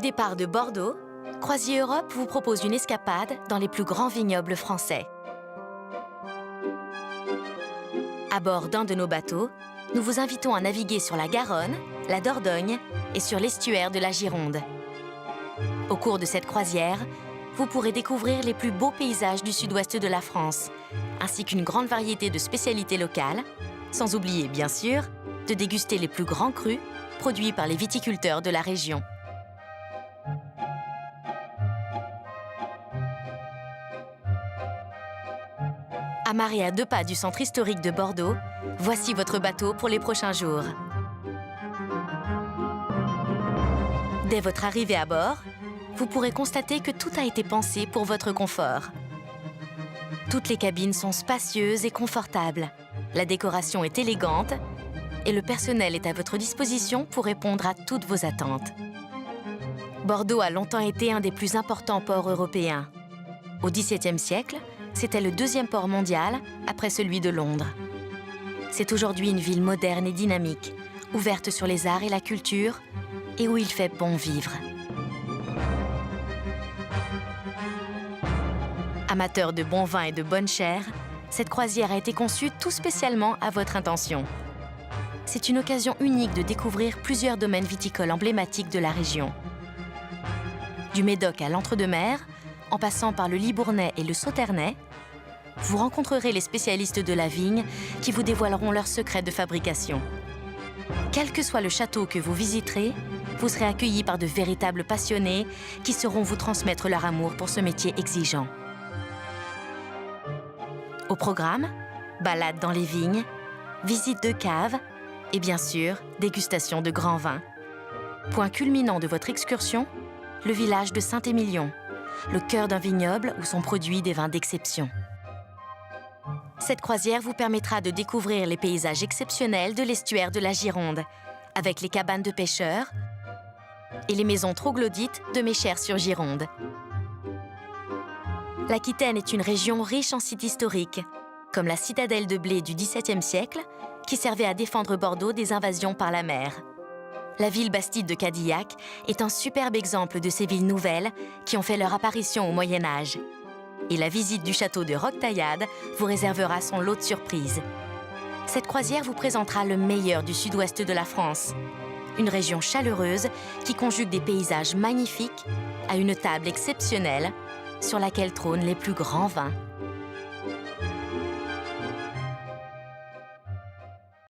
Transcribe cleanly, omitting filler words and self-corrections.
départ de Bordeaux, Croisiers Europe vous propose une escapade dans les plus grands vignobles français. À bord d'un de nos bateaux, nous vous invitons à naviguer sur la Garonne, la Dordogne et sur l'estuaire de la Gironde. Au cours de cette croisière, vous pourrez découvrir les plus beaux paysages du sud-ouest de la France, ainsi qu'une grande variété de spécialités locales, sans oublier, bien sûr, de déguster les plus grands crus produits par les viticulteurs de la région. Amarré à 2 pas du centre historique de Bordeaux, voici votre bateau pour les prochains jours. Dès votre arrivée à bord, vous pourrez constater que tout a été pensé pour votre confort. Toutes les cabines sont spacieuses et confortables. La décoration est élégante et le personnel est à votre disposition pour répondre à toutes vos attentes. Bordeaux a longtemps été un des plus importants ports européens. Au XVIIe siècle, c'était le 2e port mondial après celui de Londres. C'est aujourd'hui une ville moderne et dynamique, ouverte sur les arts et la culture, et où il fait bon vivre. Amateur de bon vin et de bonne chère, cette croisière a été conçue tout spécialement à votre intention. C'est une occasion unique de découvrir plusieurs domaines viticoles emblématiques de la région. Du Médoc à l'Entre-deux-Mers, en passant par le Libournais et le Sauternais, vous rencontrerez les spécialistes de la vigne qui vous dévoileront leurs secrets de fabrication. Quel que soit le château que vous visiterez, vous serez accueillis par de véritables passionnés qui sauront vous transmettre leur amour pour ce métier exigeant. Au programme, balade dans les vignes, visite de caves et bien sûr, dégustation de grands vins. Point culminant de votre excursion, le village de Saint-Émilion, le cœur d'un vignoble où sont produits des vins d'exception. Cette croisière vous permettra de découvrir les paysages exceptionnels de l'estuaire de la Gironde, avec les cabanes de pêcheurs et les maisons troglodytes de mes chers sur Gironde. L'Aquitaine est une région riche en sites historiques, comme la citadelle de Blé du XVIIe siècle, qui servait à défendre Bordeaux des invasions par la mer. La ville bastide de Cadillac est un superbe exemple de ces villes nouvelles qui ont fait leur apparition au Moyen-Âge. Et la visite du château de Roquetaillade vous réservera son lot de surprises. Cette croisière vous présentera le meilleur du sud-ouest de la France. Une région chaleureuse qui conjugue des paysages magnifiques à une table exceptionnelle sur laquelle trônent les plus grands vins.